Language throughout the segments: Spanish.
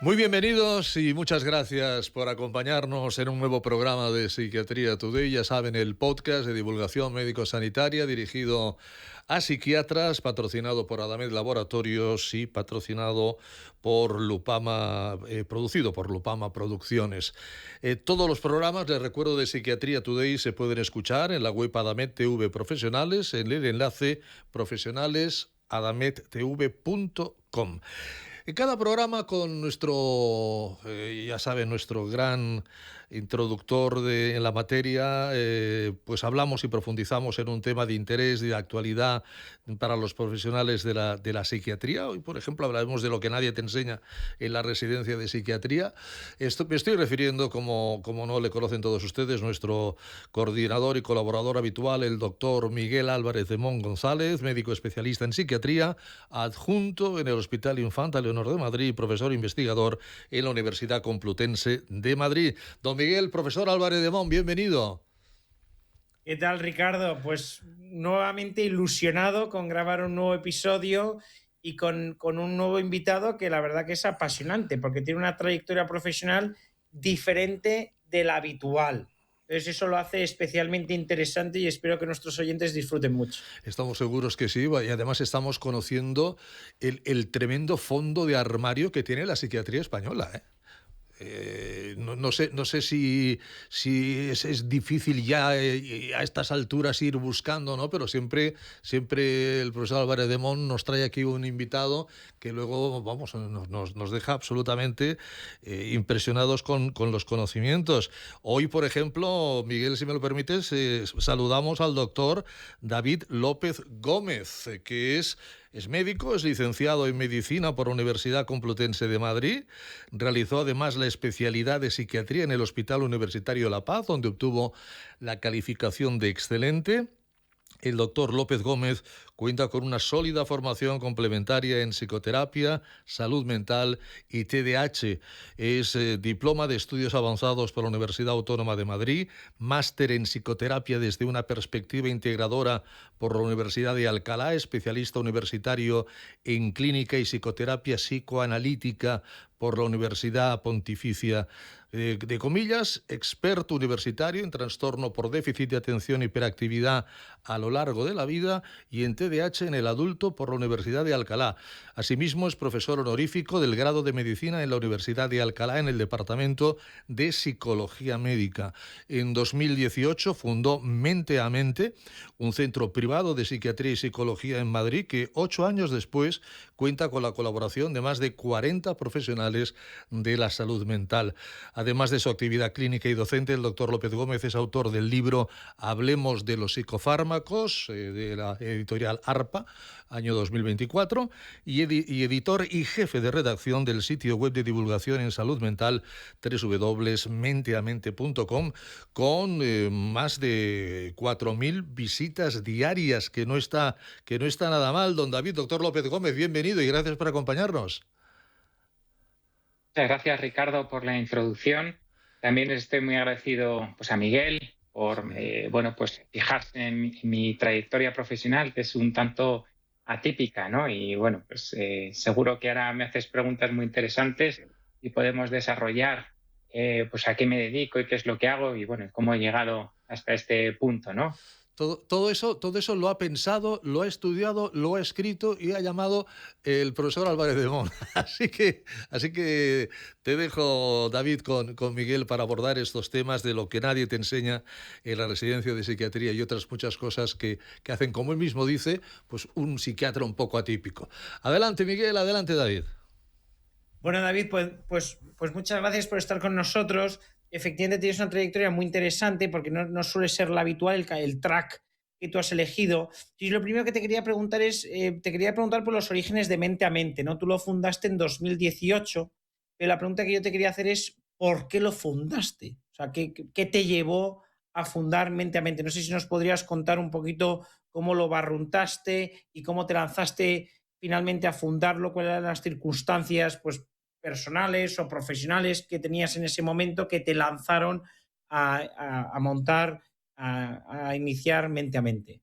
Muy bienvenidos y muchas gracias por acompañarnos en un nuevo programa de Psiquiatría Today. Ya saben, el podcast de divulgación médico-sanitaria dirigido a psiquiatras, patrocinado por Adamed Laboratorios y patrocinado por Lupama, producido por Lupama Producciones. Todos los programas, les recuerdo, de Psiquiatría Today se pueden escuchar en la web Adamed TV Profesionales, en el enlace profesionalesadamedtv.com. En cada programa con nuestro, ya saben, nuestro gran introductor en la materia, pues hablamos y profundizamos en un tema de interés y de actualidad para los profesionales de la psiquiatría. Hoy, por ejemplo, hablaremos de lo que nadie te enseña en la residencia de psiquiatría. Me estoy refiriendo, como no le conocen todos ustedes, nuestro coordinador y colaborador habitual, el doctor Miguel Álvarez de Mon González, médico especialista en psiquiatría, adjunto en el Hospital Infanta Leonor de Madrid y profesor investigador en la Universidad Complutense de Madrid. Don Miguel, profesor Álvarez de Mon, bienvenido. ¿Qué tal, Ricardo? Pues nuevamente ilusionado con grabar un nuevo episodio y con un nuevo invitado que la verdad que es apasionante porque tiene una trayectoria profesional diferente de la habitual. Entonces eso lo hace especialmente interesante y espero que nuestros oyentes disfruten mucho. Estamos seguros que sí, y además estamos conociendo el tremendo fondo de armario que tiene la psiquiatría española, ¿eh? No sé si es difícil ya a estas alturas ir buscando, ¿no? Pero siempre el profesor Álvarez de Mon nos trae aquí un invitado que luego, vamos, nos deja absolutamente impresionados con los conocimientos. Hoy, por ejemplo, Miguel, si me lo permites, saludamos al doctor David López Gómez, que es médico, es licenciado en Medicina por la Universidad Complutense de Madrid. Realizó además la especialidad de psiquiatría en el Hospital Universitario La Paz, donde obtuvo la calificación de excelente. El doctor López Gómez cuenta con una sólida formación complementaria en psicoterapia, salud mental y TDAH. Es diploma de estudios avanzados por la Universidad Autónoma de Madrid, máster en psicoterapia desde una perspectiva integradora por la Universidad de Alcalá, especialista universitario en clínica y psicoterapia psicoanalítica por la Universidad Pontificia de comillas, experto universitario en trastorno por déficit de atención y hiperactividad a lo largo de la vida y en TDAH en el adulto por la Universidad de Alcalá. Asimismo, es profesor honorífico del grado de Medicina en la Universidad de Alcalá en el Departamento de Psicología Médica. En 2018 fundó Mente a Mente, un centro privado de psiquiatría y psicología en Madrid que 8 años después cuenta con la colaboración de más de 40 profesionales de la salud mental. Además de su actividad clínica y docente, el doctor López Gómez es autor del libro Hablemos de los psicofármacos, de la editorial ARPA, año 2024, y editor y jefe de redacción del sitio web de divulgación en salud mental www.menteamente.com, con más de 4.000 visitas diarias, que no está nada mal. Don David, doctor López Gómez, bienvenido y gracias por acompañarnos. Muchas gracias, Ricardo, por la introducción. También estoy muy agradecido, pues, a Miguel por pues fijarse en mi trayectoria profesional, que es un tanto atípica, ¿no? Y bueno, pues seguro que ahora me haces preguntas muy interesantes y podemos desarrollar pues a qué me dedico y qué es lo que hago y bueno, cómo he llegado hasta este punto, ¿no? Todo eso lo ha pensado, lo ha estudiado, lo ha escrito y ha llamado el profesor Álvarez de Mon. Así que te dejo, David, con Miguel para abordar estos temas de lo que nadie te enseña en la residencia de psiquiatría y otras muchas cosas que hacen, como él mismo dice, pues un psiquiatra un poco atípico. Adelante, Miguel, adelante, David. Bueno, David, pues muchas gracias por estar con nosotros. Efectivamente tienes una trayectoria muy interesante porque no suele ser la habitual el track que tú has elegido. Y lo primero que te quería preguntar por los orígenes de Mente a Mente, ¿no? Tú lo fundaste en 2018, pero la pregunta que yo te quería hacer es ¿por qué lo fundaste? O sea, ¿qué te llevó a fundar Mente a Mente? No sé si nos podrías contar un poquito cómo lo barruntaste y cómo te lanzaste finalmente a fundarlo, cuáles eran las circunstancias, pues, personales o profesionales que tenías en ese momento que te lanzaron a iniciar Mente a Mente.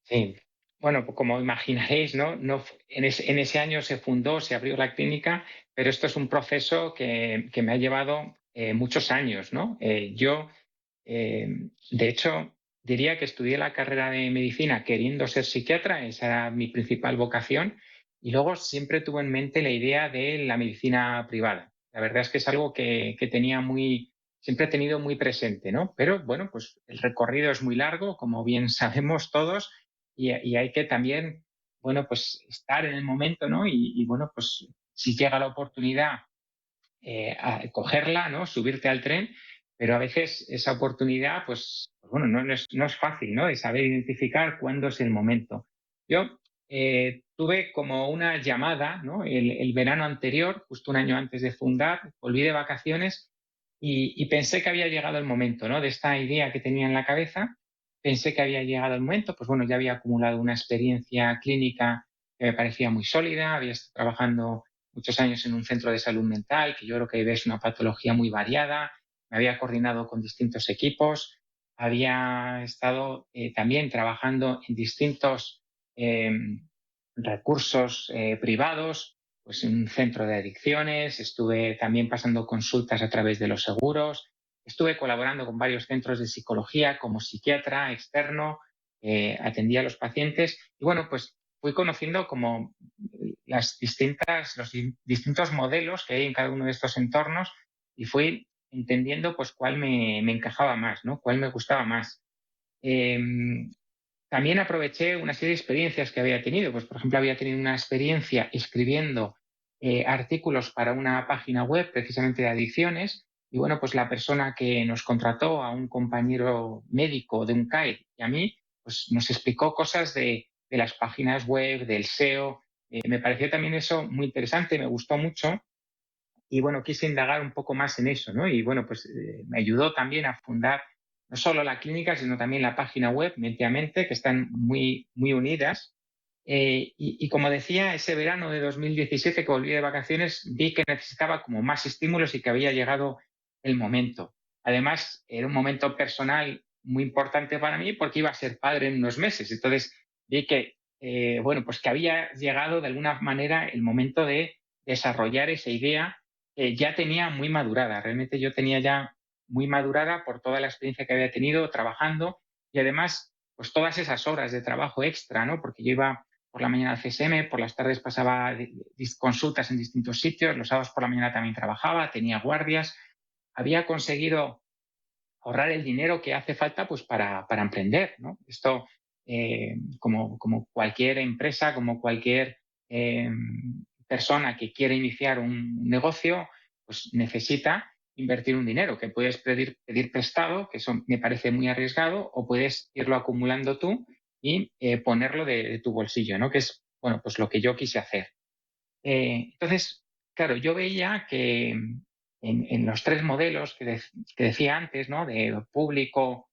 Sí. bueno, pues como imaginaréis, ¿no? En ese año se fundó, se abrió la clínica, pero esto es un proceso que me ha llevado muchos años, ¿no? De hecho, diría que estudié la carrera de medicina queriendo ser psiquiatra, esa era mi principal vocación, y luego siempre tuve en mente la idea de la medicina privada. La verdad es que es algo que tenía siempre he tenido muy presente, ¿no? Pero bueno, pues el recorrido es muy largo, como bien sabemos todos, y hay que también, bueno, pues estar en el momento, ¿no? Bueno, pues si llega la oportunidad, a cogerla, ¿no? Subirte al tren, pero a veces esa oportunidad, pues bueno, no es fácil, ¿no? De saber identificar cuándo es el momento. Yo tuve como una llamada, ¿no? El verano anterior, justo un año antes de fundar, volví de vacaciones y pensé que había llegado el momento, ¿no? De esta idea que tenía en la cabeza, pensé que había llegado el momento, pues bueno, ya había acumulado una experiencia clínica que me parecía muy sólida, había estado trabajando muchos años en un centro de salud mental, que yo creo que ves una patología muy variada, me había coordinado con distintos equipos, había estado también trabajando en distintos eh, recursos privados, pues en un centro de adicciones, estuve también pasando consultas a través de los seguros, estuve colaborando con varios centros de psicología como psiquiatra externo, atendía a los pacientes y bueno, pues fui conociendo como los distintos modelos que hay en cada uno de estos entornos y fui entendiendo pues cuál me encajaba más, ¿no? Cuál me gustaba más. Eh, También aproveché una serie de experiencias que había tenido. Pues, por ejemplo, había tenido una experiencia escribiendo artículos para una página web precisamente de adicciones. Y bueno, pues la persona que nos contrató, a un compañero médico de un CAE y a mí, pues nos explicó cosas de las páginas web, del SEO. Me pareció también eso muy interesante, me gustó mucho. Y bueno, quise indagar un poco más en eso, ¿no? Y bueno, pues me ayudó también a fundar no solo la clínica, sino también la página web, Mente a Mente, que están muy unidas. Y como decía, ese verano de 2017 que volví de vacaciones, vi que necesitaba como más estímulos y que había llegado el momento. Además, era un momento personal muy importante para mí porque iba a ser padre en unos meses. Entonces, vi que, bueno, pues que había llegado de alguna manera el momento de desarrollar esa idea que ya tenía muy madurada. Realmente yo tenía ya muy madurada por toda la experiencia que había tenido trabajando y además, pues todas esas horas de trabajo extra, ¿no? Porque yo iba por la mañana al CSM, por las tardes pasaba consultas en distintos sitios, los sábados por la mañana también trabajaba, tenía guardias, había conseguido ahorrar el dinero que hace falta pues para emprender, ¿no? Esto, como cualquier empresa, como cualquier persona que quiere iniciar un negocio, pues necesita invertir un dinero que puedes pedir prestado, que eso me parece muy arriesgado, o puedes irlo acumulando tú y ponerlo de tu bolsillo, ¿no? Que es, bueno, pues lo que yo quise hacer. Entonces, claro, yo veía que en los tres modelos que decía antes, ¿no? De público,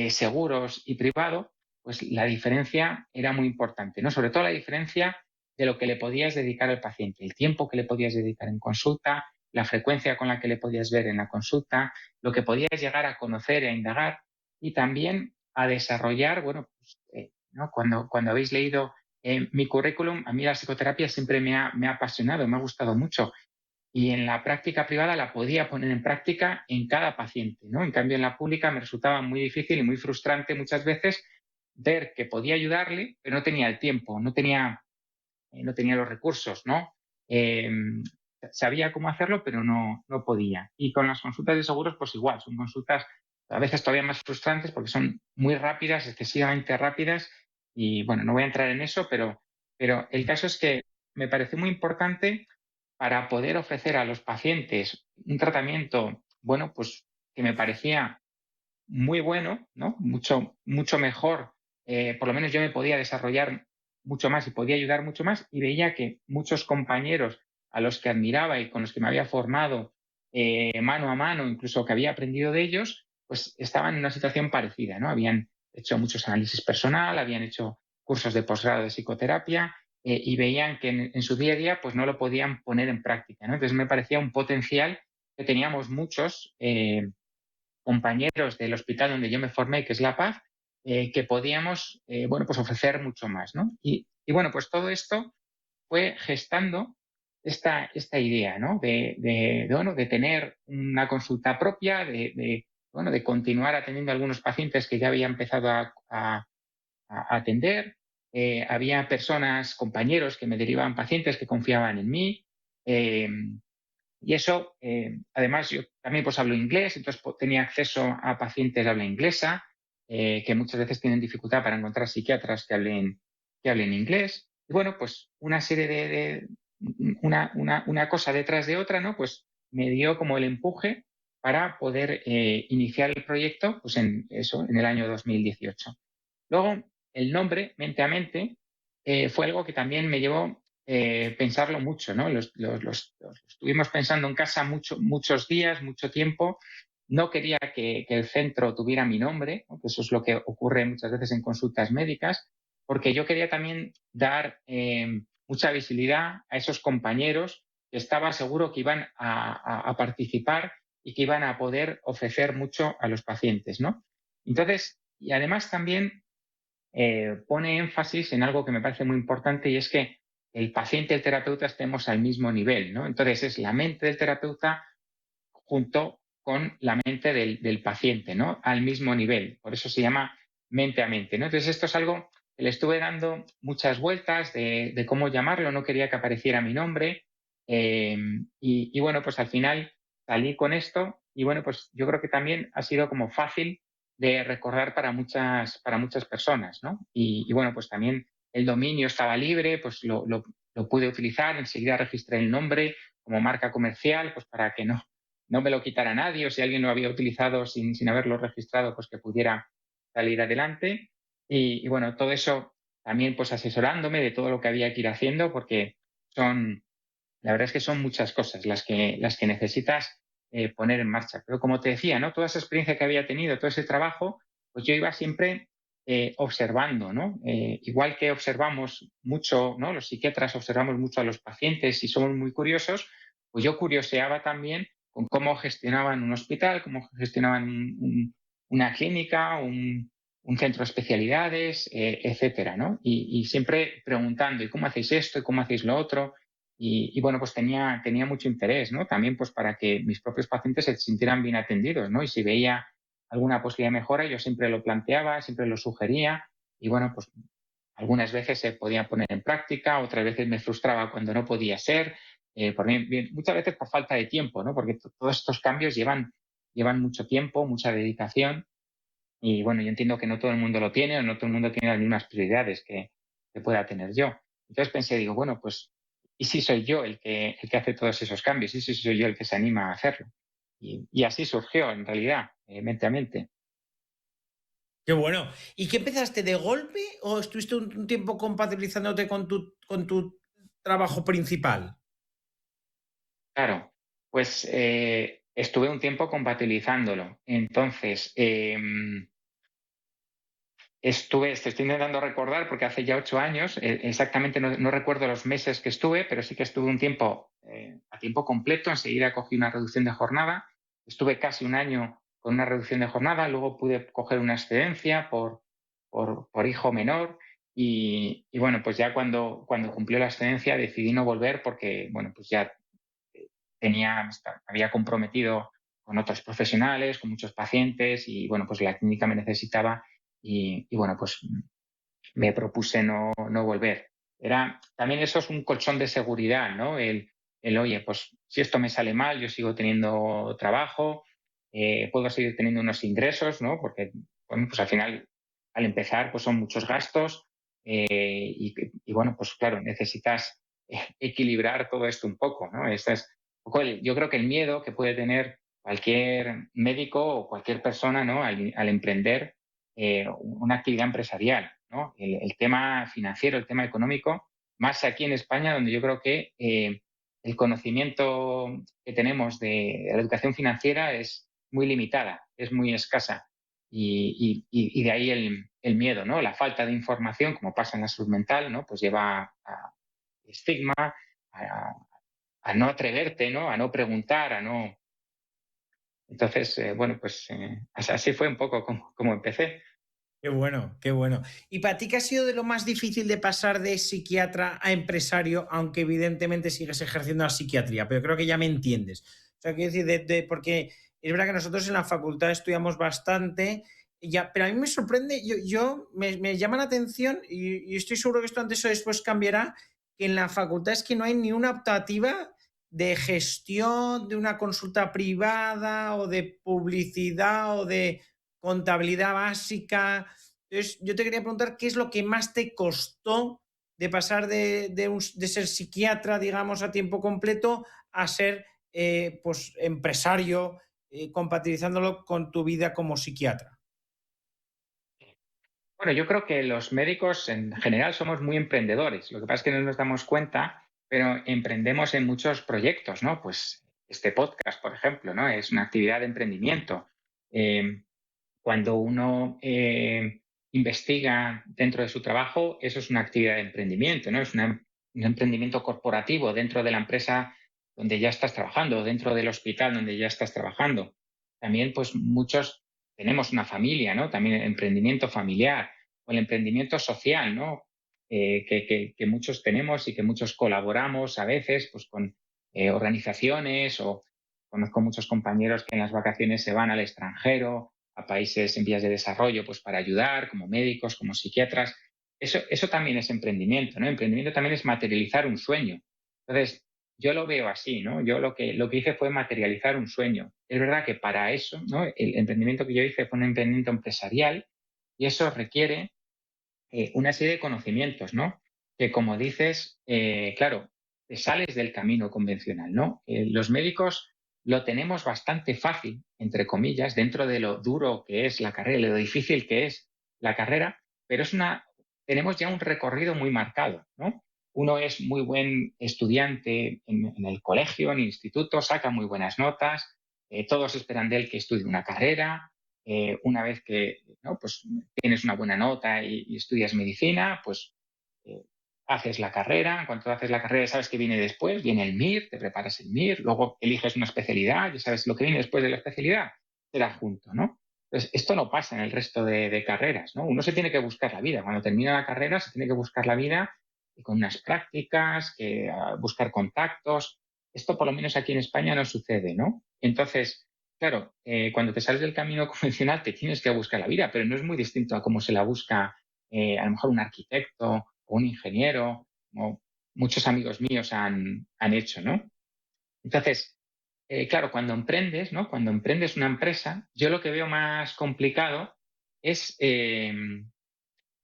seguros y privado, pues la diferencia era muy importante, ¿no? Sobre todo la diferencia de lo que le podías dedicar al paciente, el tiempo que le podías dedicar en consulta, la frecuencia con la que le podías ver en la consulta, lo que podías llegar a conocer e a indagar y también a desarrollar, bueno, pues, ¿no? Cuando habéis leído mi currículum, a mí la psicoterapia siempre me ha apasionado, me ha gustado mucho. Y en la práctica privada la podía poner en práctica en cada paciente, ¿no? En cambio, en la pública me resultaba muy difícil y muy frustrante muchas veces ver que podía ayudarle, pero no tenía el tiempo, no tenía los recursos, ¿no? Eh, Sabía cómo hacerlo, pero no podía. Y con las consultas de seguros, pues igual, son consultas a veces todavía más frustrantes porque son muy rápidas, excesivamente rápidas. Y bueno, no voy a entrar en eso, pero el caso es que me pareció muy importante para poder ofrecer a los pacientes un tratamiento, bueno, pues que me parecía muy bueno, ¿no? Mucho mejor. Por lo menos yo me podía desarrollar mucho más y podía ayudar mucho más y veía que muchos compañeros a los que admiraba y con los que me había formado mano a mano, incluso que había aprendido de ellos, pues estaban en una situación parecida, ¿no? Habían hecho muchos análisis personal, habían hecho cursos de posgrado de psicoterapia y veían que en su día a día pues no lo podían poner en práctica, ¿no? Entonces me parecía un potencial que teníamos muchos compañeros del hospital donde yo me formé, que es La Paz, que podíamos, bueno, pues ofrecer mucho más, ¿no? Y bueno, pues todo esto fue gestando esta idea, ¿no? Bueno, de tener una consulta propia, bueno, de continuar atendiendo a algunos pacientes que ya había empezado a atender. Había personas, compañeros que me derivaban pacientes que confiaban en mí. eh, y eso, además, yo también pues hablo inglés, entonces tenía acceso a pacientes de habla inglesa, que muchas veces tienen dificultad para encontrar psiquiatras que hablen inglés. Y bueno, pues una serie una cosa detrás de otra, ¿no? Pues me dio como el empuje para poder iniciar el proyecto, pues en eso, en el año 2018. Luego, el nombre, Mente a Mente, fue algo que también me llevó pensarlo mucho, ¿no? Lo estuvimos pensando en casa muchos días, mucho tiempo. No quería que el centro tuviera mi nombre, ¿no? Que eso es lo que ocurre muchas veces en consultas médicas, porque yo quería también dar mucha visibilidad a esos compañeros que estaba seguro que iban a participar y que iban a poder ofrecer mucho a los pacientes, ¿no? Entonces, y además también pone énfasis en algo que me parece muy importante, y es que el paciente y el terapeuta estemos al mismo nivel, ¿no? Entonces es la mente del terapeuta junto con la mente del paciente, ¿no? Al mismo nivel. Por eso se llama mente a mente, ¿no? Entonces esto es algo que le estuve dando muchas vueltas de cómo llamarlo. No quería que apareciera mi nombre. Y bueno, pues al final salí con esto, y bueno, pues yo creo que también ha sido como fácil de recordar para muchas personas, ¿no? Y bueno, pues también el dominio estaba libre, pues lo pude utilizar. Enseguida registré el nombre como marca comercial, pues para que no me lo quitara nadie, o si alguien lo había utilizado sin haberlo registrado, pues que pudiera salir adelante. Y bueno, todo eso también pues asesorándome de todo lo que había que ir haciendo, porque la verdad es que son muchas cosas las que necesitas poner en marcha. Pero como te decía, ¿no? Toda esa experiencia que había tenido, todo ese trabajo, pues yo iba siempre observando, ¿no? Igual que observamos mucho, ¿no? Los psiquiatras observamos mucho a los pacientes y somos muy curiosos, pues yo curioseaba también con cómo gestionaban un hospital, cómo gestionaban una clínica, un centro de especialidades, etcétera, ¿no? Y siempre preguntando, ¿y cómo hacéis esto? ¿Y cómo hacéis lo otro? Y bueno, pues tenía mucho interés, ¿no? También pues para que mis propios pacientes se sintieran bien atendidos, ¿no? Y si veía alguna posibilidad de mejora, yo siempre lo planteaba, siempre lo sugería, y bueno, pues algunas veces se podía poner en práctica, otras veces me frustraba cuando no podía ser, muchas veces por falta de tiempo, ¿no? Porque todos estos cambios llevan mucho tiempo, mucha dedicación, y bueno, yo entiendo que no todo el mundo lo tiene, o no todo el mundo tiene las mismas prioridades que pueda tener yo. Entonces pensé, digo, bueno, pues, ¿y si soy yo el que hace todos esos cambios? ¿Y si soy yo el que se anima a hacerlo? Y así surgió, en realidad, mente a mente. Qué bueno. ¿Y qué empezaste de golpe o estuviste un tiempo compatibilizándote con tu trabajo principal? Claro, pues estuve un tiempo compatibilizándolo. Entonces, estoy intentando recordar porque hace ya 8 años, exactamente no recuerdo los meses que estuve, pero sí que estuve un tiempo a tiempo completo. Enseguida cogí una reducción de jornada. Estuve casi un año con una reducción de jornada. Luego pude coger una excedencia por hijo menor. Y bueno, pues ya cuando cumplió la excedencia decidí no volver porque, bueno, pues ya había comprometido con otros profesionales, con muchos pacientes, y bueno, pues la clínica me necesitaba, y bueno, pues me propuse no volver. También eso es un colchón de seguridad, ¿no? Oye, pues si esto me sale mal, yo sigo teniendo trabajo, puedo seguir teniendo unos ingresos, ¿no? Porque, bueno, pues al final, al empezar, pues son muchos gastos, y bueno, pues claro, necesitas equilibrar todo esto un poco, ¿no? Este es un poco yo creo que el miedo que puede tener cualquier médico o cualquier persona, ¿no? Al emprender una actividad empresarial, ¿no? El tema financiero, el tema económico, más aquí en España, donde yo creo que el conocimiento que tenemos de la educación financiera es muy limitada, es muy escasa. Y de ahí el miedo, ¿no? La falta de información, como pasa en la salud mental, ¿no? Pues lleva a estigma, a, a no atreverte, ¿no? A no preguntar, a no... Entonces, bueno, pues así fue un poco como empecé. Qué bueno, qué bueno. ¿Y para ti qué ha sido de lo más difícil de pasar de psiquiatra a empresario, aunque evidentemente sigues ejerciendo la psiquiatría? Pero creo que ya me entiendes. O sea, quiero decir, porque es verdad que nosotros en la facultad estudiamos bastante, y ya, pero a mí me sorprende, me llama la atención, y estoy seguro que esto antes o después cambiará, que en la facultad es que no hay ni una optativa de gestión de una consulta privada o de publicidad o de contabilidad básica. Entonces, yo te quería preguntar qué es lo que más te costó de pasar de ser psiquiatra, digamos, a tiempo completo a ser pues, empresario, compatibilizándolo con tu vida como psiquiatra. Bueno, yo creo que los médicos en general somos muy emprendedores. Lo que pasa es que no nos damos cuenta, pero emprendemos en muchos proyectos, ¿no? Pues este podcast, por ejemplo, ¿no? Es una actividad de emprendimiento. Eh, Cuando uno investiga dentro de su trabajo, eso es una actividad de emprendimiento, ¿no? Es un emprendimiento corporativo dentro de la empresa donde ya estás trabajando, dentro del hospital donde ya estás trabajando. También, pues muchos tenemos una familia, ¿no? También el emprendimiento familiar o el emprendimiento social, ¿no? Que muchos tenemos y que muchos colaboramos a veces, pues con organizaciones, o conozco muchos compañeros que en las vacaciones se van al extranjero, a países en vías de desarrollo, pues para ayudar, como médicos, como psiquiatras. Eso también es emprendimiento, ¿no? Emprendimiento también es materializar un sueño. Entonces, yo lo veo así, ¿no? Yo lo que hice fue materializar un sueño. Es verdad que para eso, ¿no? El emprendimiento que yo hice fue un emprendimiento empresarial, y eso requiere una serie de conocimientos, ¿no? Que, como dices, claro, te sales del camino convencional, ¿no? Los médicos lo tenemos bastante fácil, entre comillas, dentro de lo duro que es la carrera, lo difícil que es la carrera, pero tenemos ya un recorrido muy marcado, ¿no? Uno es muy buen estudiante en el colegio, en el instituto, saca muy buenas notas, todos esperan de él que estudie una carrera. Una vez que, ¿no? Pues tienes una buena nota y estudias medicina, pues eh, haces la carrera. En cuanto haces la carrera, sabes que viene después, viene el MIR, te preparas el MIR, luego eliges una especialidad, ya sabes lo que viene después de la especialidad, te adjunto, ¿no? Entonces, esto no pasa en el resto de carreras, ¿no? Uno se tiene que buscar la vida. Cuando termina la carrera, se tiene que buscar la vida con unas prácticas, buscar contactos. Esto, por lo menos aquí en España, no sucede, ¿no? Entonces, claro, cuando te sales del camino convencional te tienes que buscar la vida, pero no es muy distinto a cómo se la busca a lo mejor un arquitecto o un ingeniero, como muchos amigos míos han hecho, ¿no? Entonces, claro, cuando emprendes, ¿no? Cuando emprendes una empresa, yo lo que veo más complicado es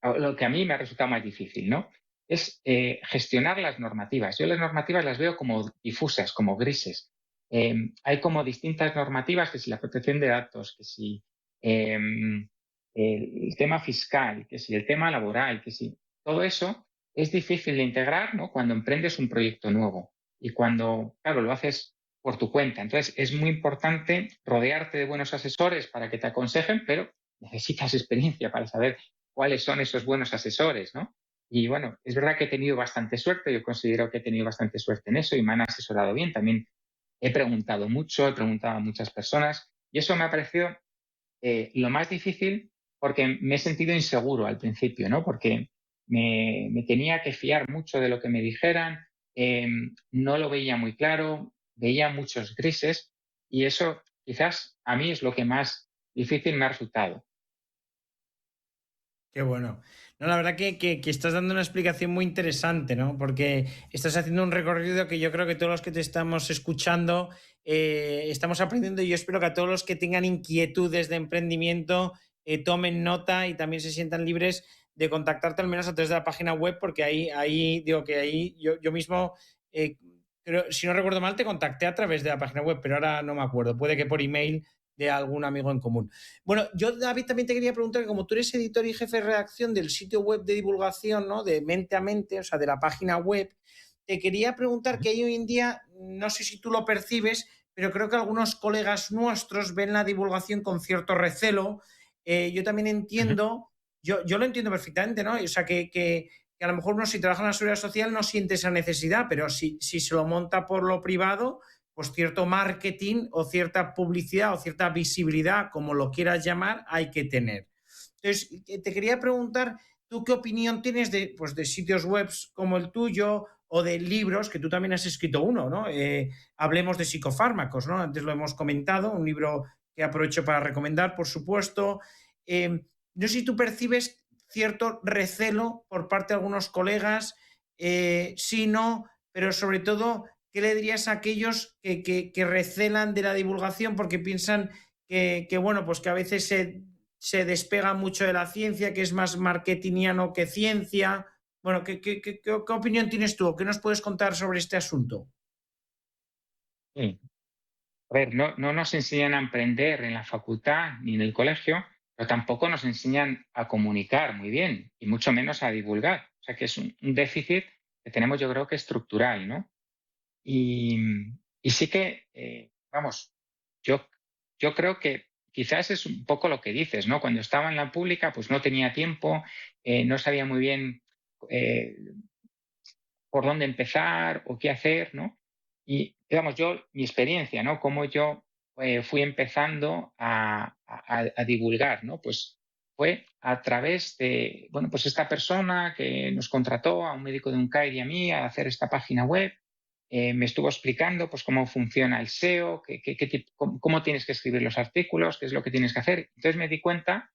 lo que a mí me ha resultado más difícil, ¿no? Es gestionar las normativas. Yo las normativas las veo como difusas, como grises. Hay como distintas normativas, que si la protección de datos, que si eh, el tema fiscal, que si el tema laboral, que si todo eso es difícil de integrar, ¿no? Cuando emprendes un proyecto nuevo y cuando, claro, lo haces por tu cuenta. Entonces, es muy importante rodearte de buenos asesores para que te aconsejen, pero necesitas experiencia para saber cuáles son esos buenos asesores, ¿no? Y bueno, es verdad que he tenido bastante suerte, yo considero que he tenido bastante suerte en eso y me han asesorado bien. También he preguntado mucho, he preguntado a muchas personas, y eso me ha parecido lo más difícil, porque me he sentido inseguro al principio, ¿no? Porque me tenía que fiar mucho de lo que me dijeran, eh, no lo veía muy claro, veía muchos grises, y eso quizás a mí es lo que más difícil me ha resultado. Qué bueno. No, la verdad que estás dando una explicación muy interesante, ¿no? Porque estás haciendo un recorrido que yo creo que todos los que te estamos escuchando estamos aprendiendo, y yo espero que a todos los que tengan inquietudes de emprendimiento tomen nota y también se sientan libres de contactarte al menos a través de la página web, porque ahí digo que ahí yo mismo, eh, si no recuerdo mal, te contacté a través de la página web, pero ahora no me acuerdo. Puede que por email de algún amigo en común. Bueno, yo, David, también te quería preguntar que como tú eres editor y jefe de redacción del sitio web de divulgación, ¿no? De Mente a Mente, o sea, de la página web, te quería preguntar que hay hoy en día, no sé si tú lo percibes, pero creo que algunos colegas nuestros ven la divulgación con cierto recelo. Yo también Ujú. entiendo, yo lo entiendo perfectamente, ¿no? O sea, que a lo mejor uno si trabaja en la seguridad social no siente esa necesidad, pero si se lo monta por lo privado, pues cierto marketing o cierta publicidad o cierta visibilidad, como lo quieras llamar, hay que tener. Entonces, te quería preguntar, ¿tú qué opinión tienes pues, de sitios web como el tuyo o de libros, que tú también has escrito uno, ¿no? Hablemos de psicofármacos, ¿no? Antes lo hemos comentado, un libro que aprovecho para recomendar, por supuesto. No sé si tú percibes cierto recelo por parte de algunos colegas, sí, no, pero sobre todo, ¿qué le dirías a aquellos que recelan de la divulgación porque piensan bueno, pues que a veces se despega mucho de la ciencia, que es más marketingiano que ciencia? Bueno, ¿qué opinión tienes tú? ¿Qué nos puedes contar sobre este asunto? Sí. A ver, no nos enseñan a emprender en la facultad ni en el colegio, pero tampoco nos enseñan a comunicar muy bien y mucho menos a divulgar. O sea que es un déficit que tenemos, yo creo que estructural, ¿no? Y, y sí que, vamos, yo, yo creo que quizás es un poco lo que dices, ¿no? Cuando estaba en la pública, pues no tenía tiempo, no sabía muy bien eh, por dónde empezar o qué hacer, ¿no? Y, digamos, mi experiencia, ¿no? Cómo yo fui empezando a divulgar, ¿no? Pues fue a través de, bueno, pues esta persona que nos contrató, a un médico de UNCAID y a mí, a hacer esta página web. Me estuvo explicando pues cómo funciona el SEO, cómo tienes que escribir los artículos, qué es lo que tienes que hacer. Entonces me di cuenta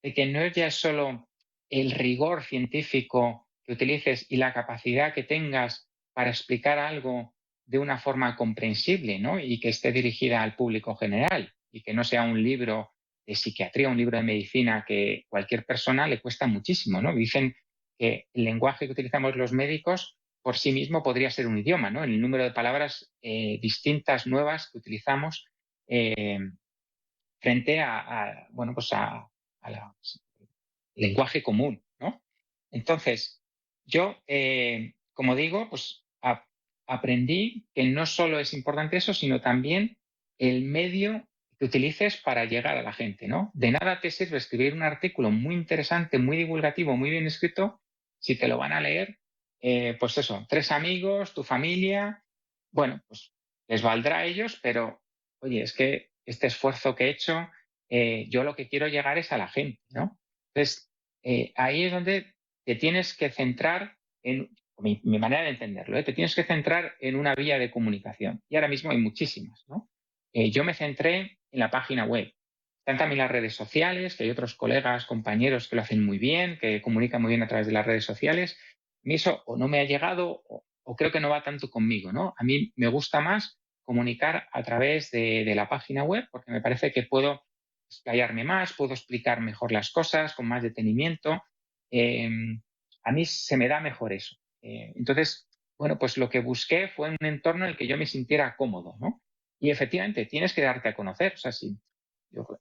de que no ya es solo el rigor científico que utilices y la capacidad que tengas para explicar algo de una forma comprensible, ¿no? Y que esté dirigida al público general y que no sea un libro de psiquiatría, un libro de medicina que cualquier persona le cuesta muchísimo, ¿no? Dicen que el lenguaje que utilizamos los médicos por sí mismo podría ser un idioma, ¿no? El número de palabras distintas, nuevas que utilizamos eh, frente bueno, pues al lenguaje común, ¿no? Entonces, yo, como digo, pues aprendí que no solo es importante eso, sino también el medio que utilices para llegar a la gente, ¿no? De nada te sirve escribir un artículo muy interesante, muy divulgativo, muy bien escrito, si te lo van a leer, pues eso, 3 amigos, tu familia, bueno, pues les valdrá a ellos, pero oye, es que este esfuerzo que he hecho, yo lo que quiero llegar es a la gente, ¿no? Entonces, ahí es donde te tienes que centrar en, mi manera de entenderlo, te tienes que centrar en una vía de comunicación. Y ahora mismo hay muchísimas, ¿no? Yo me centré en la página web. Están también las redes sociales, que hay otros colegas, compañeros que lo hacen muy bien, que comunican muy bien a través de las redes sociales. Y eso o no me ha llegado o creo que no va tanto conmigo, ¿no? A mí me gusta más comunicar a través de la página web porque me parece que puedo explayarme más, puedo explicar mejor las cosas con más detenimiento. Eh, a mí se me da mejor eso. Entonces, bueno, pues lo que busqué fue un entorno en el que yo me sintiera cómodo, ¿no? Y efectivamente, tienes que darte a conocer. O sea, si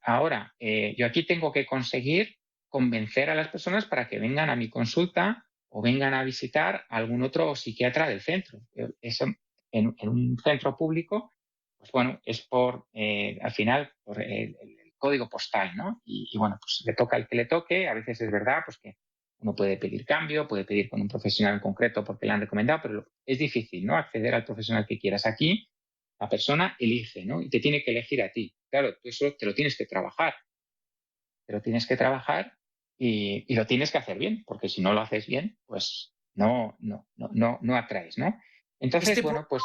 ahora, yo aquí tengo que conseguir convencer a las personas para que vengan a mi consulta o vengan a visitar a algún otro psiquiatra del centro. Eso en un centro público, pues bueno, es al final, por el código postal, ¿no? Y bueno, pues le toca al que le toque. A veces es verdad, pues que uno puede pedir cambio, puede pedir con un profesional en concreto porque le han recomendado, pero es difícil, ¿no? Acceder al profesional que quieras. Aquí la persona elige, ¿no? Y te tiene que elegir a ti. Claro, tú eso te lo tienes que trabajar, y lo tienes que hacer bien, porque si no lo haces bien, pues no atraes, ¿no? Entonces, Este bueno, pues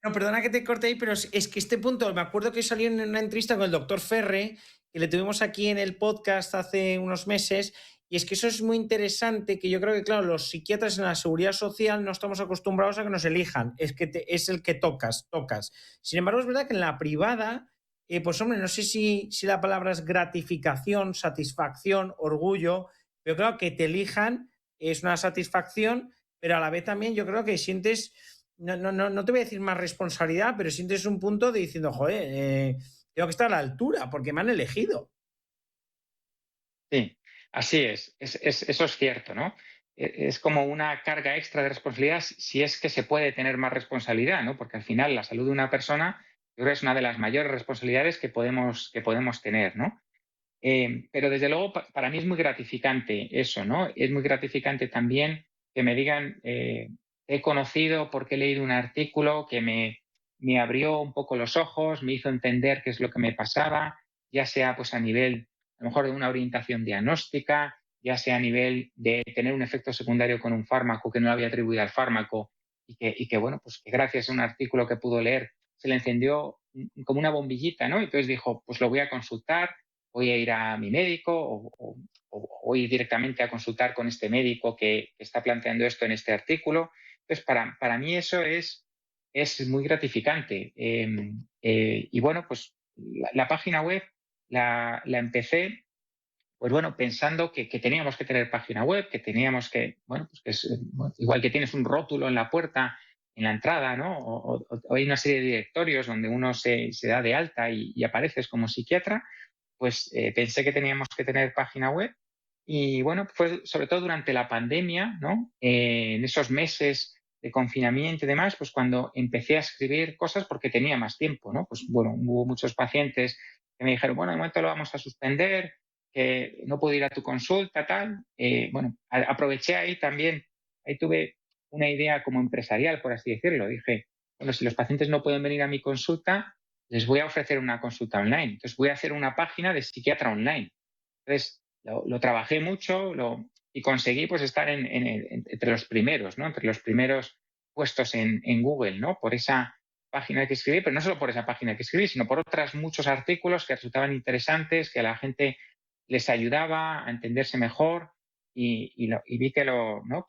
No, perdona que te corte ahí, pero es que este punto, me acuerdo que salió en una entrevista con el doctor Ferre, que le tuvimos aquí en el podcast hace unos meses, y es que eso es muy interesante, que yo creo que, claro, los psiquiatras en la seguridad social no estamos acostumbrados a que nos elijan, es que es el que tocas. Sin embargo, es verdad que en la privada, pues hombre, no sé si la palabra es gratificación, satisfacción, orgullo, pero claro, que te elijan es una satisfacción, pero a la vez también yo creo que sientes no te voy a decir más responsabilidad, pero sientes un punto de diciendo, joder, tengo que estar a la altura porque me han elegido. sí, así es. Eso es cierto, ¿no? Es como una carga extra de responsabilidad si es que se puede tener más responsabilidad, ¿no? Porque al final la salud de una persona yo creo que es una de las mayores responsabilidades que podemos tener, ¿no? Pero desde luego para mí es muy gratificante eso, ¿no? Es muy gratificante también que me digan, he conocido porque he leído un artículo que me abrió un poco los ojos, me hizo entender qué es lo que me pasaba, ya sea pues a nivel a lo mejor de una orientación diagnóstica, ya sea a nivel de tener un efecto secundario con un fármaco que no había atribuido al fármaco y que bueno, pues que gracias a un artículo que pudo leer se le encendió como una bombillita, ¿no? Entonces dijo, pues lo voy a consultar, voy a ir a mi médico o ir directamente a consultar con este médico que está planteando esto en este artículo. Entonces, para mí eso es muy gratificante. Y bueno, pues la página web la empecé, pues bueno, pensando que teníamos que tener página web, que teníamos que, bueno, pues que es, bueno, igual que tienes un rótulo en la puerta, en la entrada, ¿no? O hay una serie de directorios donde uno se da de alta y apareces como psiquiatra, pues pensé que teníamos que tener página web. Y bueno, fue sobre todo durante la pandemia, ¿no? En esos meses de confinamiento y demás, pues cuando empecé a escribir cosas porque tenía más tiempo, ¿no? Pues bueno, hubo muchos pacientes que me dijeron, bueno, de momento lo vamos a suspender, que no puedo ir a tu consulta, tal. Bueno, aproveché ahí también, ahí tuve una idea como empresarial, por así decirlo. Dije, bueno, si los pacientes no pueden venir a mi consulta, les voy a ofrecer una consulta online. Entonces voy a hacer una página de psiquiatra online. Entonces lo trabajé mucho y conseguí pues estar entre los primeros, ¿no? Entre los primeros puestos en Google, ¿no? Por esa página que escribí, pero no solo por esa página que escribí, sino por otros muchos artículos que resultaban interesantes, que a la gente les ayudaba a entenderse mejor y vi que ¿no?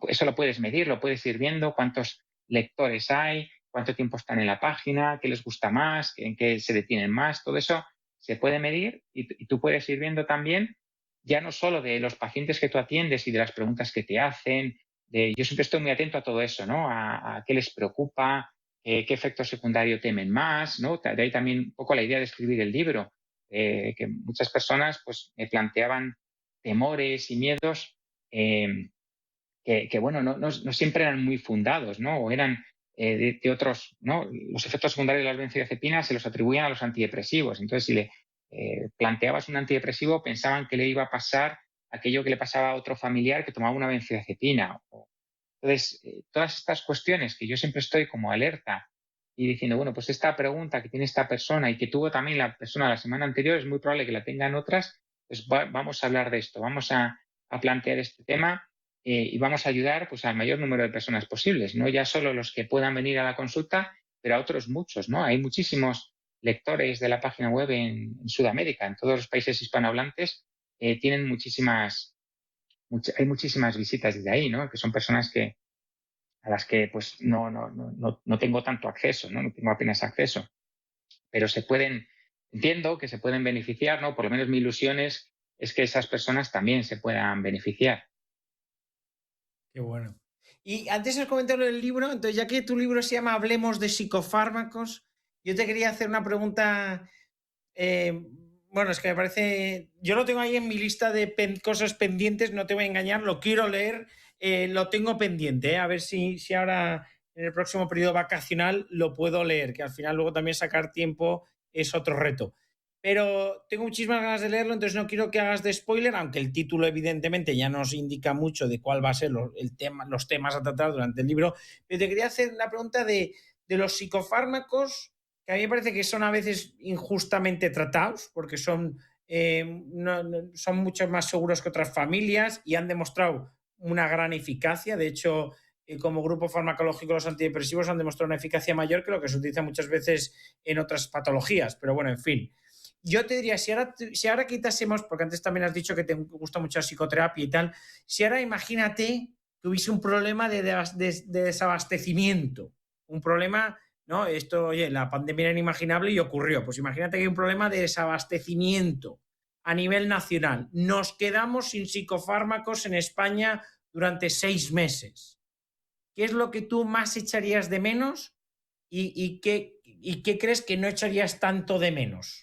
Eso lo puedes medir, lo puedes ir viendo, cuántos lectores hay, cuánto tiempo están en la página, qué les gusta más, en qué se detienen más, todo eso se puede medir y tú puedes ir viendo también, ya no solo de los pacientes que tú atiendes y de las preguntas que te hacen, yo siempre estoy muy atento a todo eso, ¿no? A qué les preocupa, qué efecto secundario temen más, ¿no? De ahí también un poco la idea de escribir el libro, que muchas personas pues me planteaban temores y miedos bueno, no siempre eran muy fundados, ¿no? O eran de otros, ¿no? Los efectos secundarios de las benzodiazepinas se los atribuían a los antidepresivos. Entonces, si le planteabas un antidepresivo, pensaban que le iba a pasar aquello que le pasaba a otro familiar que tomaba una benzodiazepina. Entonces, todas estas cuestiones que yo siempre estoy como alerta y diciendo, bueno, pues esta pregunta que tiene esta persona y que tuvo también la persona la semana anterior, es muy probable que la tengan otras, pues vamos a hablar de esto, vamos a plantear este tema y vamos a ayudar pues, al mayor número de personas posibles, no ya solo los que puedan venir a la consulta, pero a otros muchos, ¿no? Hay muchísimos lectores de la página web en Sudamérica, en todos los países hispanohablantes, tienen hay muchísimas visitas desde ahí, ¿no? Que son personas a las que pues no tengo tanto acceso, ¿no? No tengo apenas acceso, pero entiendo que se pueden beneficiar, ¿no? Por lo menos mi ilusión es que esas personas también se puedan beneficiar. Qué bueno. Y antes has comentado lo del libro, entonces ya que tu libro se llama Hablemos de psicofármacos, yo te quería hacer una pregunta. Bueno, es que me parece. Yo lo tengo ahí en mi lista de cosas pendientes, no te voy a engañar, lo quiero leer, lo tengo pendiente, a ver si ahora en el próximo periodo vacacional lo puedo leer, que al final luego también sacar tiempo es otro reto. Pero tengo muchísimas ganas de leerlo, entonces no quiero que hagas de spoiler, aunque el título evidentemente ya nos indica mucho de cuál va a ser los temas a tratar durante el libro. Pero te quería hacer la pregunta de los psicofármacos, que a mí me parece que son a veces injustamente tratados, porque son mucho más seguros que otras familias y han demostrado una gran eficacia. De hecho, como grupo farmacológico, los antidepresivos han demostrado una eficacia mayor que lo que se utiliza muchas veces en otras patologías. Pero bueno, en fin. Yo te diría, si ahora quitásemos, porque antes también has dicho que te gusta mucho la psicoterapia y tal, si ahora imagínate que hubiese un problema de desabastecimiento, un problema, ¿no? Esto, oye, la pandemia era inimaginable y ocurrió. Pues imagínate que hay un problema de desabastecimiento a nivel nacional. Nos quedamos sin psicofármacos en España durante 6 meses. ¿Qué es lo que tú más echarías de menos y qué crees que no echarías tanto de menos?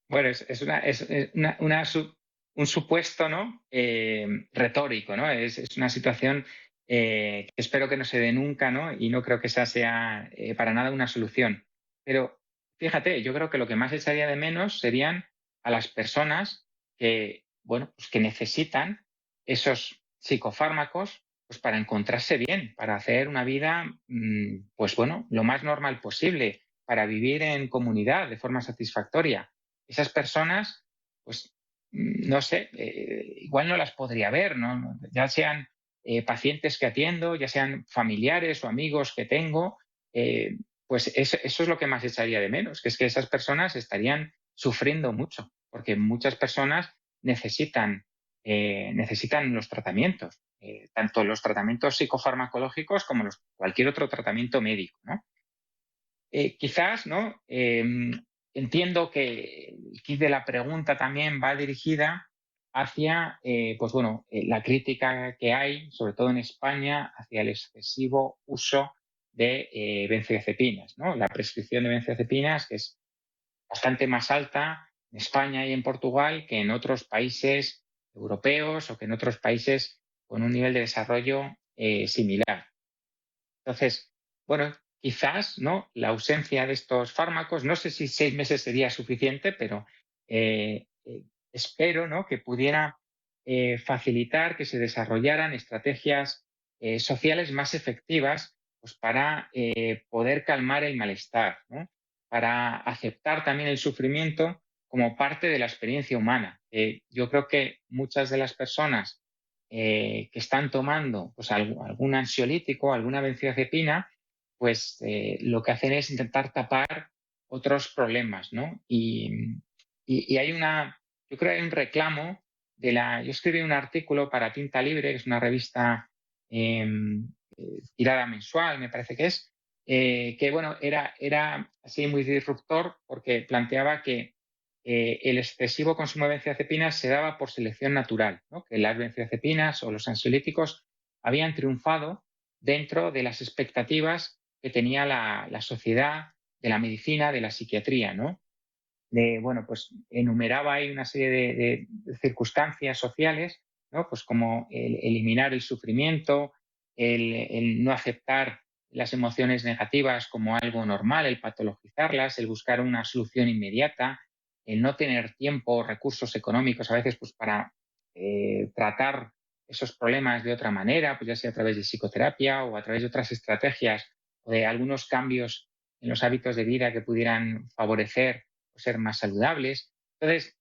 Bueno, un supuesto, ¿no? Retórico, ¿no? Es una situación que espero que no se dé nunca, ¿no? Y no creo que esa sea para nada una solución. Pero fíjate, yo creo que lo que más echaría de menos serían a las personas que, bueno, pues que necesitan esos psicofármacos pues para encontrarse bien, para hacer una vida, pues bueno, lo más normal posible, para vivir en comunidad de forma satisfactoria. Esas personas, pues, no sé, igual no las podría ver, ¿no? Ya sean pacientes que atiendo, ya sean familiares o amigos que tengo, pues eso es lo que más echaría de menos, que es que esas personas estarían sufriendo mucho, porque muchas personas necesitan los tratamientos, tanto los tratamientos psicofarmacológicos como cualquier otro tratamiento médico, ¿no? Quizás, ¿no? Entiendo que el kit de la pregunta también va dirigida hacia, pues bueno, la crítica que hay, sobre todo en España, hacia el excesivo uso de benzodiazepinas, ¿no? La prescripción de benzodiazepinas, que es bastante más alta en España y en Portugal que en otros países europeos o que en otros países con un nivel de desarrollo similar. Entonces, bueno, quizás, ¿no? La ausencia de estos fármacos, no sé si 6 meses sería suficiente, pero espero, ¿no? Que pudiera facilitar que se desarrollaran estrategias sociales más efectivas, pues, para poder calmar el malestar, ¿no? Para aceptar también el sufrimiento como parte de la experiencia humana. Yo creo que muchas de las personas que están tomando, pues, algún ansiolítico, alguna benzodiazepina, pues lo que hacen es intentar tapar otros problemas, ¿no? Y hay yo creo que hay un reclamo yo escribí un artículo para Tinta Libre, que es una revista tirada mensual, me parece que es, que bueno, era así muy disruptor porque planteaba que el excesivo consumo de benzodiazepinas se daba por selección natural, ¿no? Que las benzodiazepinas o los ansiolíticos habían triunfado dentro de las expectativas que tenía la sociedad de la medicina, de la psiquiatría, ¿no? Bueno, pues enumeraba ahí una serie de circunstancias sociales, ¿no? Pues como el eliminar el sufrimiento, el no aceptar las emociones negativas como algo normal, el patologizarlas, el buscar una solución inmediata, el no tener tiempo o recursos económicos a veces, pues, para tratar esos problemas de otra manera, pues ya sea a través de psicoterapia o a través de otras estrategias o de algunos cambios en los hábitos de vida que pudieran favorecer o ser más saludables. Entonces,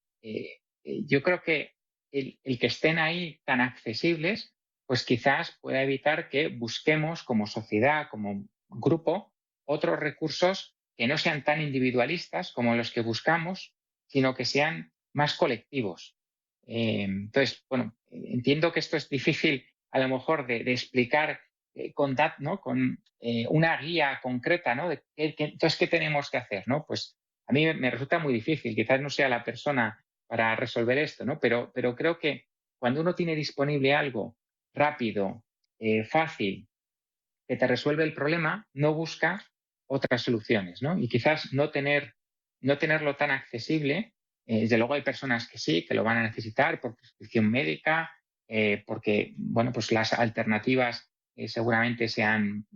yo creo que el que estén ahí tan accesibles, pues quizás pueda evitar que busquemos como sociedad, como grupo, otros recursos que no sean tan individualistas como los que buscamos, sino que sean más colectivos. Entonces, bueno, entiendo que esto es difícil a lo mejor de explicar ¿no? Con una guía concreta, ¿no? Entonces, ¿qué tenemos que hacer? ¿No? Pues a mí me resulta muy difícil, quizás no sea la persona para resolver esto, ¿no? Pero creo que cuando uno tiene disponible algo rápido, fácil, que te resuelve el problema, no busca otras soluciones, ¿no? Y quizás no tenerlo tan accesible, desde luego hay personas que sí, que lo van a necesitar por prescripción médica, porque, bueno, pues las alternativas seguramente sean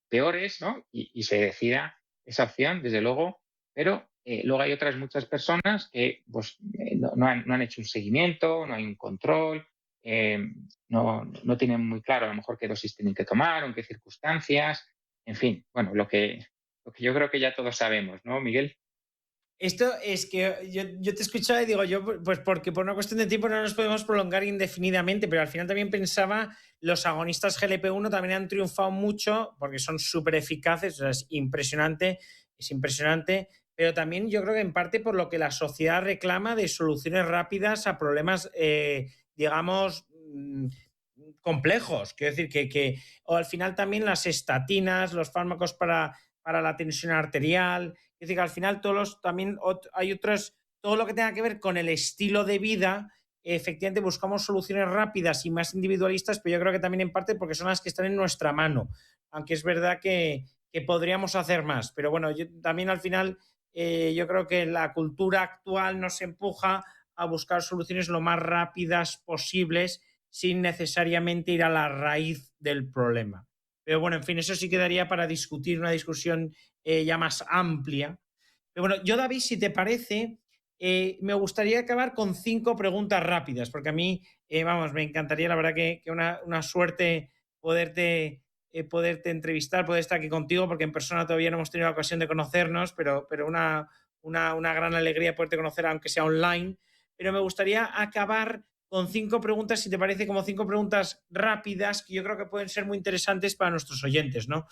peores, ¿no? Y se decida esa opción, desde luego, pero luego hay otras muchas personas que, pues, no han hecho un seguimiento, no hay un control, eh, no tienen muy claro a lo mejor qué dosis tienen que tomar o en qué circunstancias, en fin, bueno, lo que yo creo que ya todos sabemos, ¿no, Miguel? Esto es que yo te escuchaba y digo, yo, pues porque por una cuestión de tiempo no nos podemos prolongar indefinidamente, pero al final también pensaba, los agonistas GLP-1 también han triunfado mucho porque son súper eficaces, o sea, es impresionante, pero también yo creo que en parte por lo que la sociedad reclama de soluciones rápidas a problemas, digamos, complejos. Quiero decir o al final también las estatinas, los fármacos para la tensión arterial. Es decir, que al final también hay otros, todo lo que tenga que ver con el estilo de vida, efectivamente buscamos soluciones rápidas y más individualistas, pero yo creo que también en parte porque son las que están en nuestra mano, aunque es verdad que podríamos hacer más. Pero bueno, también al final yo creo que la cultura actual nos empuja a buscar soluciones lo más rápidas posibles sin necesariamente ir a la raíz del problema. Pero bueno, en fin, eso sí quedaría para discutir, una discusión ya más amplia. Pero bueno, yo, David, si te parece, me gustaría acabar con 5 preguntas rápidas, porque a mí, vamos, me encantaría, la verdad, que una suerte poderte poderte entrevistar, poder estar aquí contigo, porque en persona todavía no hemos tenido la ocasión de conocernos, pero una gran alegría poderte conocer, aunque sea online. Pero me gustaría acabar con 5 preguntas, si te parece, como 5 preguntas rápidas, que yo creo que pueden ser muy interesantes para nuestros oyentes, ¿no?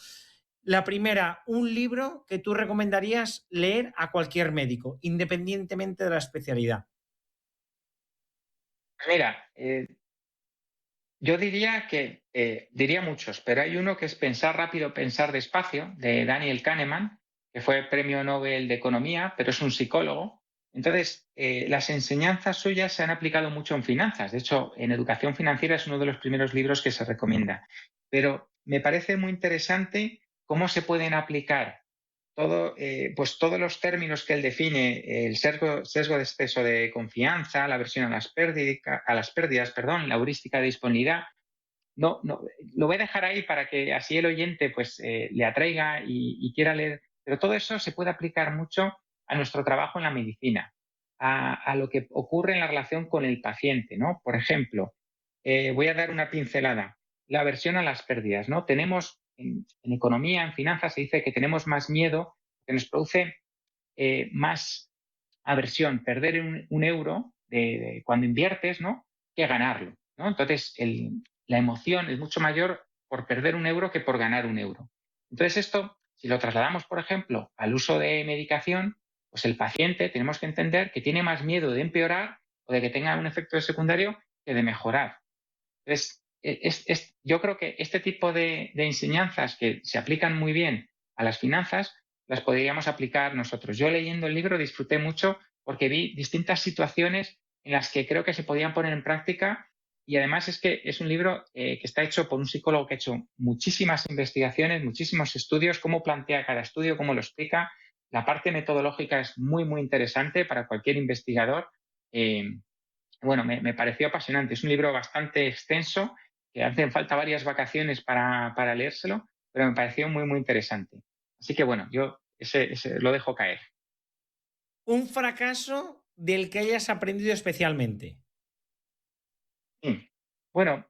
La primera, un libro que tú recomendarías leer a cualquier médico, independientemente de la especialidad. Mira, yo diría muchos, pero hay uno que es Pensar rápido, pensar despacio, de Daniel Kahneman, que fue premio Nobel de Economía, pero es un psicólogo. Entonces, las enseñanzas suyas se han aplicado mucho en finanzas. De hecho, en educación financiera es uno de los primeros libros que se recomienda. Pero me parece muy interesante cómo se pueden aplicar pues todos los términos que él define, el sesgo de exceso de confianza, la aversión a las pérdidas, perdón, la heurística de disponibilidad. No, lo voy a dejar ahí para que así el oyente pues, le atraiga y quiera leer. Pero todo eso se puede aplicar mucho a nuestro trabajo en la medicina, a lo que ocurre en la relación con el paciente, ¿no? Por ejemplo, voy a dar una pincelada. La aversión a las pérdidas, ¿no? Tenemos en economía, en finanzas, se dice que tenemos más miedo, que nos produce más aversión perder un euro cuando inviertes, ¿no? Que ganarlo, ¿no? Entonces, la emoción es mucho mayor por perder un euro que por ganar un euro. Entonces, esto, si lo trasladamos, por ejemplo, al uso de medicación, pues el paciente tenemos que entender que tiene más miedo de empeorar o de que tenga un efecto secundario que de mejorar. Entonces, yo creo que este tipo de enseñanzas que se aplican muy bien a las finanzas, las podríamos aplicar nosotros. Yo leyendo el libro disfruté mucho porque vi distintas situaciones en las que creo que se podían poner en práctica y además es que es un libro que está hecho por un psicólogo que ha hecho muchísimas investigaciones, muchísimos estudios, cómo plantea cada estudio, cómo lo explica. La parte metodológica es muy, muy interesante para cualquier investigador. Eh, bueno, me pareció apasionante. Es un libro bastante extenso, que hacen falta varias vacaciones para leérselo, pero me pareció muy, muy interesante. Así que bueno, yo ese lo dejo caer. Un fracaso del que hayas aprendido especialmente. Bueno,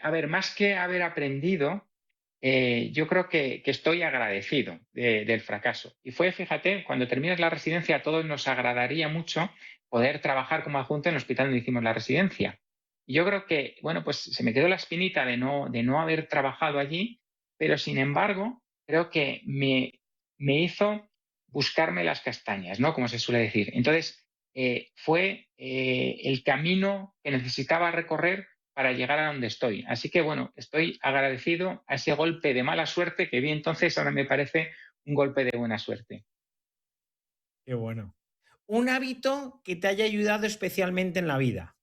a ver, más que haber aprendido, yo creo que estoy agradecido del fracaso. Y fue, fíjate, cuando terminas la residencia a todos nos agradaría mucho poder trabajar como adjunto en el hospital donde hicimos la residencia. Y yo creo que, bueno, pues se me quedó la espinita de no haber trabajado allí, pero sin embargo, creo que me hizo buscarme las castañas, ¿no? Como se suele decir. Entonces, fue el camino que necesitaba recorrer para llegar a donde estoy. Así que bueno, estoy agradecido a ese golpe de mala suerte que vi entonces, ahora me parece un golpe de buena suerte. Qué bueno. Un hábito que te haya ayudado especialmente en la vida.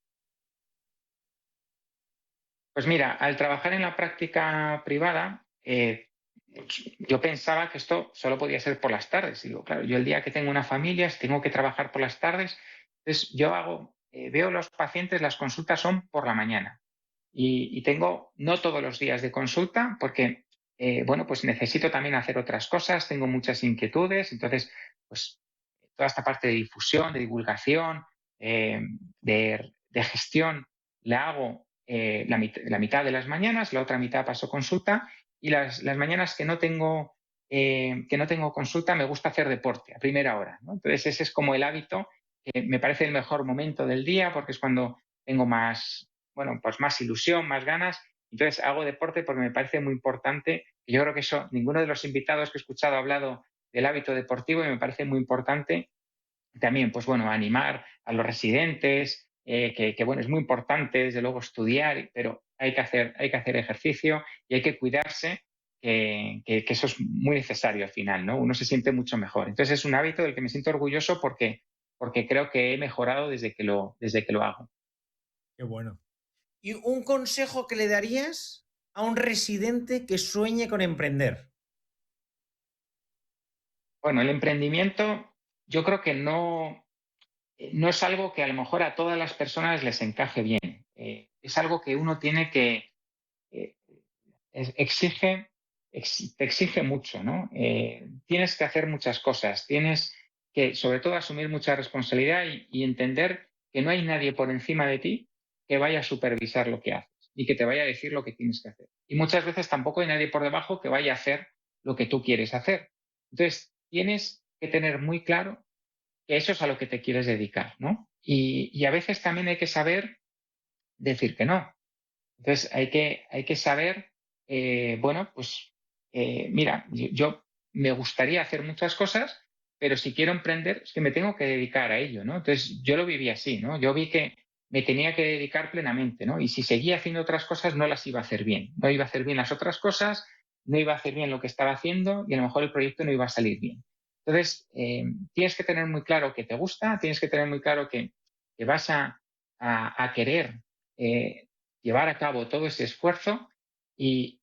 Pues mira, al trabajar en la práctica privada, pues yo pensaba que esto solo podía ser por las tardes. Y digo, claro, yo el día que tengo una familia, si tengo que trabajar por las tardes, entonces veo los pacientes, las consultas son por la mañana. Y tengo no todos los días de consulta porque, bueno, pues necesito también hacer otras cosas, tengo muchas inquietudes, entonces, pues toda esta parte de difusión, de divulgación, eh, de gestión, la hago la mitad de las mañanas, la otra mitad paso consulta y las mañanas que no tengo consulta me gusta hacer deporte a primera hora, ¿no? Entonces ese es como el hábito que me parece el mejor momento del día porque es cuando tengo más, bueno, pues más ilusión, más ganas. Entonces hago deporte porque me parece muy importante. Y yo creo que eso, ninguno de los invitados que he escuchado ha hablado del hábito deportivo y me parece muy importante también, pues bueno, animar a los residentes, que bueno, es muy importante desde luego estudiar, pero hay que hacer ejercicio y hay que cuidarse, que eso es muy necesario al final, ¿no? Uno se siente mucho mejor. Entonces es un hábito del que me siento orgulloso porque creo que he mejorado desde que lo hago. Qué bueno. ¿Y un consejo que le darías a un residente que sueñe con emprender? Bueno, el emprendimiento yo creo que no es algo que a lo mejor a todas las personas les encaje bien. Es algo que uno tiene que eh, te exige mucho, ¿no? Tienes que hacer muchas cosas, tienes que sobre todo asumir mucha responsabilidad y entender que no hay nadie por encima de ti que vaya a supervisar lo que haces. ni que te vaya a decir lo que tienes que hacer. Y muchas veces tampoco hay nadie por debajo que vaya a hacer lo que tú quieres hacer. Entonces, tienes que tener muy claro que eso es a lo que te quieres dedicar, ¿no? Y a veces también hay que saber decir que no. Entonces, hay que saber, mira, yo me gustaría hacer muchas cosas, pero si quiero emprender, es que me tengo que dedicar a ello, ¿no? Entonces, yo lo viví así, ¿no? Yo vi que me tenía que dedicar plenamente, ¿no? Y si seguía haciendo otras cosas, no las iba a hacer bien. No iba a hacer bien las otras cosas, no iba a hacer bien lo que estaba haciendo y a lo mejor el proyecto no iba a salir bien. Entonces, tienes que tener muy claro que te gusta, tienes que tener muy claro que vas a querer llevar a cabo todo ese esfuerzo y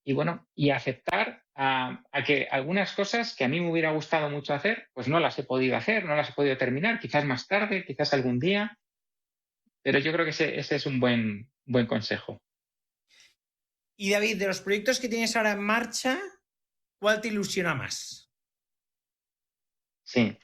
aceptar a que algunas cosas que a mí me hubiera gustado mucho hacer, pues no las he podido hacer, no las he podido terminar, quizás más tarde, quizás algún día, pero yo creo que ese es un buen consejo. Y David, de los proyectos que tienes ahora en marcha, ¿cuál te ilusiona más? Sí,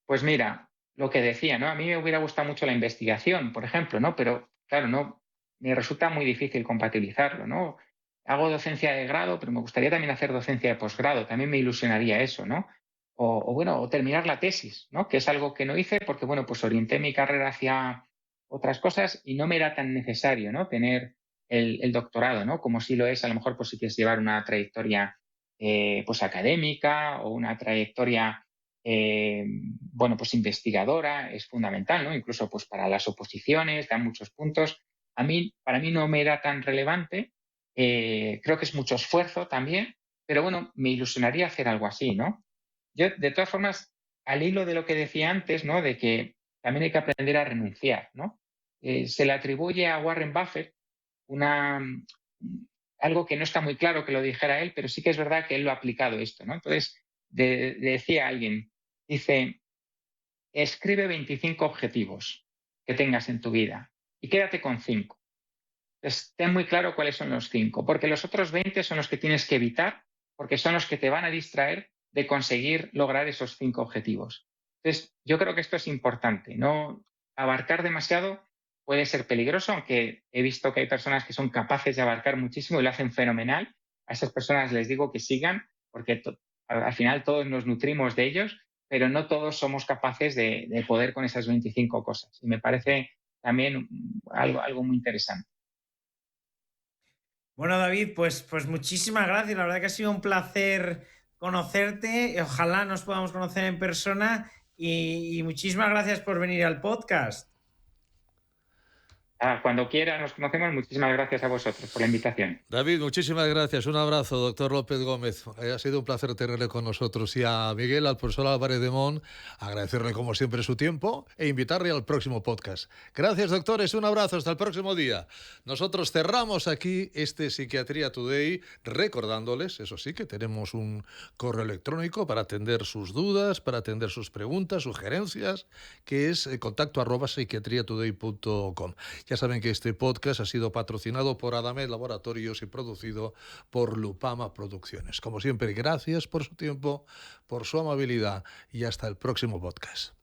pues mira, lo que decía, ¿no? A mí me hubiera gustado mucho la investigación, por ejemplo, ¿no? Pero claro, no, me resulta muy difícil compatibilizarlo, ¿no? Hago docencia de grado, pero me gustaría también hacer docencia de posgrado, también me ilusionaría eso, ¿no? O terminar la tesis, ¿no? Que es algo que no hice porque, bueno, pues orienté mi carrera hacia otras cosas y no me era tan necesario, ¿no? Tener el doctorado, ¿no? Como si lo es, a lo mejor, pues si quieres llevar una trayectoria, pues académica o una trayectoria pues investigadora, es fundamental, ¿no? Incluso pues para las oposiciones, dan muchos puntos. Para mí no me era tan relevante, creo que es mucho esfuerzo también, pero bueno, me ilusionaría hacer algo así, ¿no? Yo, de todas formas, al hilo de lo que decía antes, ¿no? De que también hay que aprender a renunciar, ¿no? Se le atribuye a Warren Buffett una, algo que no está muy claro que lo dijera él, pero sí que es verdad que él lo ha aplicado esto, ¿no? Entonces, decía alguien, dice, escribe 25 objetivos que tengas en tu vida y quédate con 5. Entonces, ten muy claro cuáles son los 5, porque los otros 20 son los que tienes que evitar, porque son los que te van a distraer de conseguir lograr esos 5 objetivos. Entonces, yo creo que esto es importante, no abarcar demasiado puede ser peligroso, aunque he visto que hay personas que son capaces de abarcar muchísimo y lo hacen fenomenal. A esas personas les digo que sigan, porque al final todos nos nutrimos de ellos, pero no todos somos capaces de poder con esas 25 cosas. Y me parece también algo muy interesante. Bueno, David, pues muchísimas gracias. La verdad que ha sido un placer conocerte. Ojalá nos podamos conocer en persona y muchísimas gracias por venir al podcast. Cuando quiera nos conocemos. Muchísimas gracias a vosotros por la invitación. David, muchísimas gracias. Un abrazo, doctor López Gómez. Ha sido un placer tenerle con nosotros. Y a Miguel, al profesor Álvarez de Mon, agradecerle como siempre su tiempo e invitarle al próximo podcast. Gracias, doctores. Un abrazo. Hasta el próximo día. Nosotros cerramos aquí este Psiquiatría Today recordándoles, eso sí, que tenemos un correo electrónico para atender sus dudas, para atender sus preguntas, sugerencias, que es contacto@psiquiatriatoday.com. Ya saben que este podcast ha sido patrocinado por Adamed Laboratorios y producido por Lupama Producciones. Como siempre, gracias por su tiempo, por su amabilidad y hasta el próximo podcast.